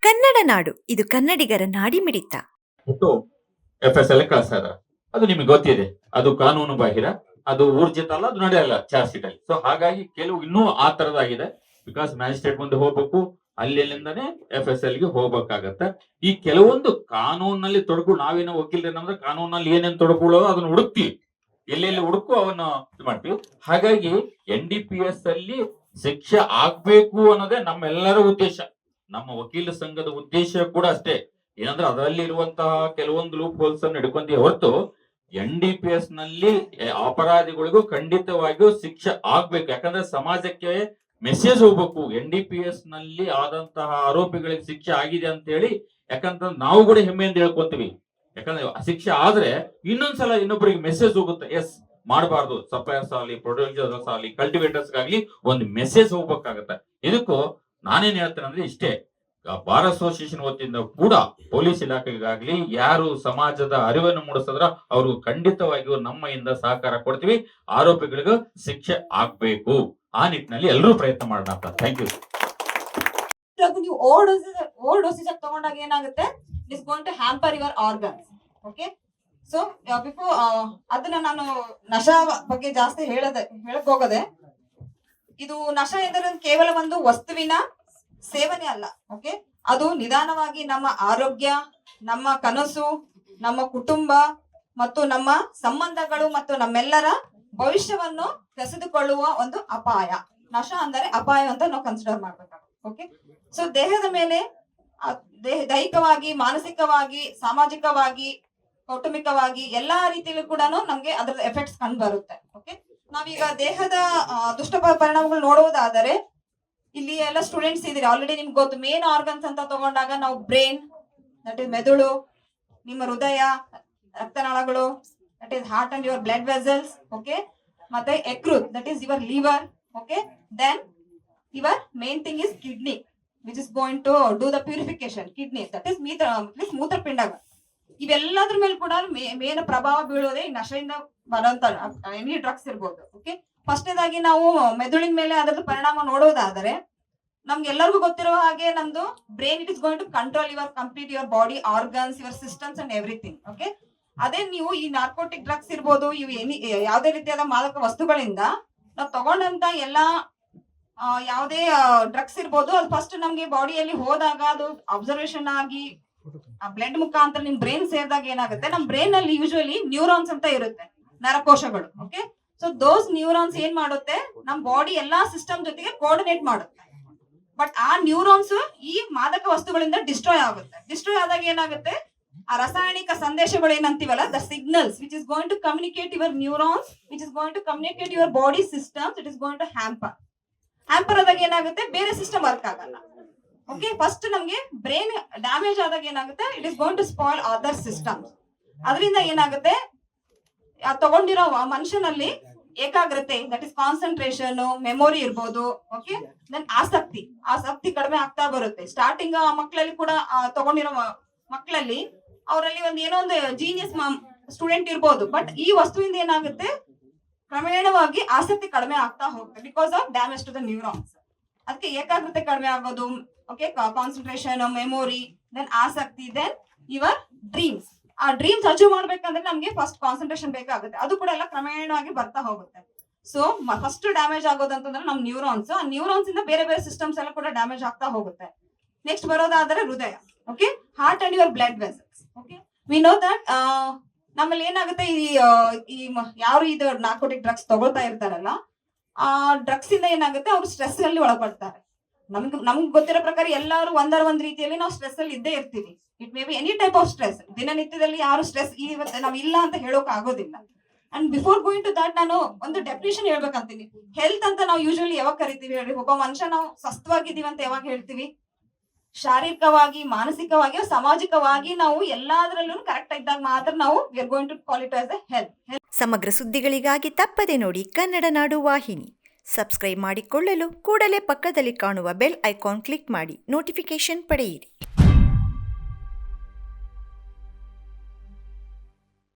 ಕನ್ನಡ ನಾಡು, ಇದು ಕನ್ನಡಿಗರ ನಾಡಿಮಿಡಿತ. ಬಿಟ್ಟು FSL ಕಳಿಸ್ತಾ ಇದಾರೆ. ಅದು ನಿಮಗೆ ಗೊತ್ತಿದೆ, ಅದು ಕಾನೂನು ಬಾಹಿರ, ಅದು ಊರ್ಜಿತ ಅಲ್ಲ, ಅದು ನಡೆಯಲ್ಲ ಚಾರ್ಜ್ ಶೀಟ್ ಅಲ್ಲಿ. ಸೊ ಹಾಗಾಗಿ ಕೆಲವು ಇನ್ನೂ ಆ ತರದಾಗಿದೆ. ಬಿಕಾಸ್ ಮ್ಯಾಜಿಸ್ಟ್ರೇಟ್ ಮುಂದೆ ಹೋಗ್ಬೇಕು, ಅಲ್ಲಿಂದಾನೆ FSL ಗೆ ಹೋಗ್ಬೇಕಾಗತ್ತೆ. ಈ ಕೆಲವೊಂದು ಕಾನೂನಲ್ಲಿ ತೊಡಗು, ನಾವೇನೋ ವಕೀಲರು ನಮ್ದ್ರೆ ಕಾನೂನಲ್ಲಿ ಏನೇನು ತೊಡಗುಗಳೋ ಅದನ್ನ ಹುಡುಕ್ತಿವಿ, ಎಲ್ಲೆಲ್ಲಿ ಹುಡುಕು ಅವನ್ನ ಇದು ಮಾಡ್ತೀವಿ. ಹಾಗಾಗಿ NDPS ಅಲ್ಲಿ ಶಿಕ್ಷೆ ಆಗ್ಬೇಕು ಅನ್ನೋದೇ ನಮ್ಮೆಲ್ಲರ ಉದ್ದೇಶ, ನಮ್ಮ ವಕೀಲ ಸಂಘದ ಉದ್ದೇಶ ಕೂಡ ಅಷ್ಟೇ. ಏನಂದ್ರೆ ಅದರಲ್ಲಿ ಇರುವಂತಹ ಕೆಲವೊಂದು ಲೂಪ್ ಹೋಲ್ಸ್ ಅನ್ನು ಹಿಡ್ಕೊಂಡಿ ಹೊರತು NDPS ನಲ್ಲಿ ಅಪರಾಧಿಗಳಿಗೂ ಖಂಡಿತವಾಗಿಯೂ ಶಿಕ್ಷೆ ಆಗ್ಬೇಕು. ಯಾಕಂದ್ರೆ ಸಮಾಜಕ್ಕೆ ಮೆಸೇಜ್ ಹೋಗ್ಬೇಕು, NDPS ನಲ್ಲಿ ಆದಂತಹ ಆರೋಪಿಗಳಿಗೆ ಶಿಕ್ಷೆ ಆಗಿದೆ ಅಂತ ಹೇಳಿ. ಯಾಕಂತಂದ್ರೆ ನಾವು ಕೂಡ ಹೆಮ್ಮೆಯಿಂದ ಹೇಳ್ಕೊಂತೀವಿ, ಯಾಕಂದ್ರೆ ಶಿಕ್ಷೆ ಆದ್ರೆ ಇನ್ನೊಂದ್ಸಲ ಇನ್ನೊಬ್ಬರಿಗೆ ಮೆಸೇಜ್ ಹೋಗುತ್ತೆ, ಎಸ್ ಮಾಡಬಾರ್ದು, ಸಪ್ಲೈಯರ್ಸ್ ಆಗಲಿ, ಪ್ರೊಡ್ಯೂಸರ್ಸ್ ಆಗಲಿ, ಕಲ್ಟಿವೇಟರ್ಸ್ ಆಗಲಿ ಒಂದು ಮೆಸೇಜ್ ಹೋಗ್ಬೇಕಾಗತ್ತೆ. ಇದಕ್ಕೂ ನಾನೇನ್ ಹೇಳ್ತೇನೆ ಅಂದ್ರೆ ಇಷ್ಟೇ, ಬಾರ್ ಅಸೋಸಿಯೇಷನ್ ವತಿಯಿಂದ ಕೂಡ ಪೊಲೀಸ್ ಇಲಾಖೆಗಾಗ್ಲಿ ಯಾರು ಸಮಾಜದ ಅರಿವನ್ನು ಮೂಡಿಸಿದ್ರ ಅವ್ರಿಗೂ ಖಂಡಿತವಾಗಿಯೂ ನಮ್ಮಿಂದ ಸಹಕಾರ ಕೊಡ್ತೀವಿ. ಆರೋಪಿಗಳಿಗೂ ಶಿಕ್ಷೆ ಆಗ್ಬೇಕು, ಆ ನಿಟ್ಟಿನಲ್ಲಿ ಎಲ್ಲರೂ ಪ್ರಯತ್ನ ಮಾಡೋಣ ಅಂತ. Thank you. ನೀವು ಓವರ್ ಡೋಸೇಜ್ ತಗೊಂಡಾಗ ಏನಾಗುತ್ತೆ, it is going to hamper your organs. Okay, so before ಅದನ್ನ ನಾನು ನಶಾ ಬಗ್ಗೆ ಜಾಸ್ತಿ ಹೇಳಕ್ ಹೋಗದೆ, ಇದು ನಶಾ ಎಂದರೆ ಕೇವಲ ಒಂದು ವಸ್ತುವಿನ ಸೇವನೆ ಅಲ್ಲ. ಓಕೆ, ಅದು ನಿಧಾನವಾಗಿ ನಮ್ಮ ಆರೋಗ್ಯ, ನಮ್ಮ ಕನಸು, ನಮ್ಮ ಕುಟುಂಬ ಮತ್ತು ನಮ್ಮ ಸಂಬಂಧಗಳು ಮತ್ತು ನಮ್ಮೆಲ್ಲರ ಭವಿಷ್ಯವನ್ನು ಕಸಿದುಕೊಳ್ಳುವ ಒಂದು ಅಪಾಯ. ನಶಾ ಅಂದರೆ ಅಪಾಯ ಅಂತ ನಾವು ಕನ್ಸಿಡರ್ ಮಾಡ್ಬೇಕಾಗುತ್ತೆ. ಓಕೆ, ಸೊ ದೇಹದ ಮೇಲೆ ದೈಹಿಕವಾಗಿ, ಮಾನಸಿಕವಾಗಿ, ಸಾಮಾಜಿಕವಾಗಿ, ಕೌಟುಂಬಿಕವಾಗಿ ಎಲ್ಲಾ ರೀತಿಯಲ್ಲೂ ಕೂಡ ನಮ್ಗೆ ಅದರ ಎಫೆಕ್ಟ್ಸ್ ಕಂಡು ಬರುತ್ತೆ. ಓಕೆ, ನಾವೀಗ ದೇಹದ ದುಷ್ಟ ಪರಿಣಾಮಗಳು ನೋಡುವುದಾದರೆ, ಇಲ್ಲಿ ಎಲ್ಲ ಸ್ಟೂಡೆಂಟ್ಸ್ ಇದ್ದೀರಿ, ಆಲ್ರೆಡಿ ನಿಮ್ಗೆ ಗೊತ್ತು. ಮೇನ್ ಆರ್ಗನ್ಸ್ ಅಂತ ತಗೊಂಡಾಗ ನಾವು ಬ್ರೈನ್, ದಟ್ ಇಸ್ ಮೆದುಳು, ನಿಮ್ಮ ಹೃದಯ, ರಕ್ತನಾಳಗಳು, that is heart and your blood vessels. Okay, ಮತ್ತೆ ಯಕೃತ್, that is your liver. Okay, then your main thing is kidney, which is going to do the purification. Kidney that is ಮೂತ್ರಪಿಂಡಗಳು. ಇವೆಲ್ಲದ್ರ ಮೇಲೆ ಕೂಡ ಮೇನ್ ಪ್ರಭಾವ ಬೀಳೋದೇ ಈ ನಶೆಯಿಂದ ಬರೋಂತ ಎನಿ ಡ್ರಗ್ಸ್ ಇರ್ಬೋದು. ಓಕೆ, ಫಸ್ಟ್ನೇದಾಗಿ ನಾವು ಮೆದುಳಿನ ಮೇಲೆ ಅದರ ಪರಿಣಾಮ ನೋಡೋದಾದರೆ, ನಮ್ಗೆ ಎಲ್ಲರಿಗೂ ಗೊತ್ತಿರೋ ಹಾಗೆ ನಮ್ದು brain, it is going to control your complete your body organs, your systems and everything. Okay, ಅದೇ ನೀವು ಈ ನಾರ್ಕೋಟಿಕ್ ಡ್ರಗ್ಸ್ ಇರ್ಬೋದು, ಇವು ಯಾವುದೇ ರೀತಿಯಾದ ಮಾದಕ ವಸ್ತುಗಳಿಂದ ನಾವು ತಗೊಂಡಂತ ಎಲ್ಲಾ ಯಾವುದೇ ಡ್ರಗ್ಸ್ ಇರ್ಬೋದು, ಅದು ಫಸ್ಟ್ ನಮ್ಗೆ ಬಾಡಿಯಲ್ಲಿ ಹೋದಾಗ ಅದು ಅಬ್ಸರ್ವೇಷನ್ ಆಗಿ ಬ್ಲಡ್ ಮುಖಾಂತರ ನಿಮ್ ಬ್ರೈನ್ ಸೇರಿದಾಗ ಏನಾಗುತ್ತೆ, ನಮ್ ಬ್ರೈನ್ ಅಲ್ಲಿ ಯೂಶುವಲಿ ನ್ಯೂರಾನ್ಸ್ ಅಂತ ಇರುತ್ತೆ, ನರಕೋಶಗಳು. ಓಕೆ, ಸೊ ದೋಸ್ ನ್ಯೂರಾನ್ಸ್ ಏನ್ ಮಾಡುತ್ತೆ, ನಮ್ ಬಾಡಿ ಎಲ್ಲಾ ಸಿಸ್ಟಮ್ ಜೊತೆಗೆ ಕೋಆರ್ಡಿನೇಟ್ ಮಾಡುತ್ತೆ. ಬಟ್ ಆ ನ್ಯೂರಾನ್ಸ್ ಈ ಮಾದಕ ವಸ್ತುಗಳಿಂದ ಡಿಸ್ಟ್ರಾಯ್ ಆಗುತ್ತೆ. ಡಿಸ್ಟ್ರಾಯ್ ಆದಾಗ ಏನಾಗುತ್ತೆ, ಆ ರಾಸಾಯನಿಕ ಸಂದೇಶಗಳು ಏನಂತೀವಲ್ಲ, the signals which is going to communicate your neurons, which is going to communicate your body systems, it is going to hamper ಆದಾಗ ಏನಾಗುತ್ತೆ, ಬೇರೆ ಸಿಸ್ಟಮ್ ವರ್ಕ್ ಆಗಲ್ಲ. ಓಕೆ, ಫಸ್ಟ್ ನಮ್ಗೆ ಬ್ರೈನ್ ಡ್ಯಾಮೇಜ್ ಆದಾಗ ಏನಾಗುತ್ತೆ, it is going to spoil other systems. ಅದರಿಂದ ಏನಾಗುತ್ತೆ, ತಗೊಂಡಿರೋ ಮನುಷ್ಯನಲ್ಲಿ ಏಕಾಗ್ರತೆ, ದಟ್ ಇಸ್ ಕಾನ್ಸಂಟ್ರೇಷನ್, ಮೆಮೊರಿ ಇರ್ಬೋದು. ಓಕೆ, ದೆನ್ ಆಸಕ್ತಿ ಕಡಿಮೆ ಆಗ್ತಾ ಬರುತ್ತೆ. ಸ್ಟಾರ್ಟಿಂಗ್ ಮಕ್ಕಳಲ್ಲಿ ಕೂಡ ತಗೊಂಡಿರೋ ಮಕ್ಕಳಲ್ಲಿ ಅವರಲ್ಲಿ ಏನೋ ಒಂದು ಜೀನಿಯಸ್ ಸ್ಟೂಡೆಂಟ್ ಇರ್ಬೋದು, ಬಟ್ ಈ ವಸ್ತುವಿಂದ ಏನಾಗುತ್ತೆ, ಕ್ರಮೇಣವಾಗಿ ಆಸಕ್ತಿ ಕಡಿಮೆ ಆಗ್ತಾ ಹೋಗುತ್ತೆ, because of damage to the neurons. ಅದಕ್ಕೆ ಏಕಾಗ್ರತೆ ಕಡಿಮೆ ಆಗೋದು. ಓಕೆ, ಕಾನ್ಸಂಟ್ರೇಷನ್, ಮೆಮೊರಿ, ದೆನ್ ಆಸಕ್ತಿ, ದೆನ್ ಯುವರ್ ಡ್ರೀಮ್ಸ್. ಆ ಡ್ರೀಮ್ಸ್ ಅಚೀವ್ ಮಾಡ್ಬೇಕಂದ್ರೆ ನಮ್ಗೆ ಫಸ್ಟ್ ಕಾನ್ಸಂಟ್ರೇಷನ್ ಬೇಕಾಗುತ್ತೆ, ಅದು ಕೂಡ ಎಲ್ಲ ಕ್ರಮೇಣವಾಗಿ ಬರ್ತಾ ಹೋಗುತ್ತೆ. ಸೊ ಫಸ್ಟ್ ಡ್ಯಾಮೇಜ್ ಆಗೋದಂತಂದ್ರೆ ನಮ್ ನ್ಯೂರಾನ್ಸ್, ಆ ನ್ಯೂರಾನ್ಸ್ ಇಂದ ಬೇರೆ ಬೇರೆ ಸಿಸ್ಟಮ್ಸ್ ಎಲ್ಲ ಕೂಡ ಡ್ಯಾಮೇಜ್ ಆಗ್ತಾ ಹೋಗುತ್ತೆ. ನೆಕ್ಸ್ಟ್ ಬರೋದಾದ್ರೆ ಹೃದಯ. Okay, heart and your blood vessels. Okay, we know that ನಮ್ಮಲ್ಲಿ ಏನಾಗುತ್ತೆ, ಯಾರು ಇದು ನಾರ್ಕೋಟಿಕ್ ಡ್ರಗ್ಸ್ ತಗೊಳ್ತಾ ಇರ್ತಾರಲ್ಲ, ಆ ಡ್ರಗ್ಸ್ ಇಂದ ಏನಾಗುತ್ತೆ, ಅವ್ರು ಸ್ಟ್ರೆಸ್ ಅಲ್ಲಿ ಒಳಪಡ್ತಾರೆ. ನಮ್ಗೆ ಗೊತ್ತಿರೋ ಪ್ರಕಾರ ಎಲ್ಲರೂ ಒಂದ್ ರೀತಿಯಲ್ಲಿ ನಾವು ಸ್ಟ್ರೆಸ್ ಅಲ್ಲಿ ಇದ್ದೇ ಇರ್ತೀವಿ. It may be any type of stress. ದಿನನಿತ್ಯದಲ್ಲಿ ಯಾರು ಸ್ಟ್ರೆಸ್ ಇವತ್ತು ನಾವ್ ಇಲ್ಲ ಅಂತ ಹೇಳೋಕ್ ಆಗೋದಿಲ್ಲ. And before going to that ನಾನು ಒಂದು ಡೆಫಿನಿಷನ್ ಹೇಳ್ಬೇಕಂತೀನಿ. ಹೆಲ್ತ್ ಅಂತ ನಾವು ಯೂಶುವಲಿ ಯಾವಾಗ ಕರಿತೀವಿ ಹೇಳಿ, ಒಬ್ಬ ಮನುಷ್ಯ ನಾವು ಸ್ವಸ್ಥವಾಗಿದ್ದೀವಿ ಅಂತ ಯಾವಾಗ ಹೇಳ್ತೀವಿ, ಶಾರೀರಿಕವಾಗಿ, ಮಾನಸಿಕವಾಗಿ, ಸಾಮಾಜಿಕವಾಗಿ ನಾವು ಎಲ್ಲಾದ್ರಲ್ಲೂ ಕರೆಕ್ಟ್ ಇದ್ದಾಗ ಮಾತ್ರ ನಾವು we are going to call it as a health. ಸಮಗ್ರ ಸುದ್ದಿಗಳಿಗಾಗಿ ತಪ್ಪದೆ ನೋಡಿ ಕನ್ನಡ ನಾಡು ವಾಹಿನಿ. ಸಬ್ಸ್ಕ್ರೈಬ್ ಮಾಡಿಕೊಳ್ಳಲು ಕೂಡಲೇ ಪಕ್ಕದಲ್ಲಿ ಕಾಣುವ ಬೆಲ್ ಐಕಾನ್ ಕ್ಲಿಕ್ ಮಾಡಿ ನೋಟಿಫಿಕೇಶನ್ ಪಡೆಯಿರಿ.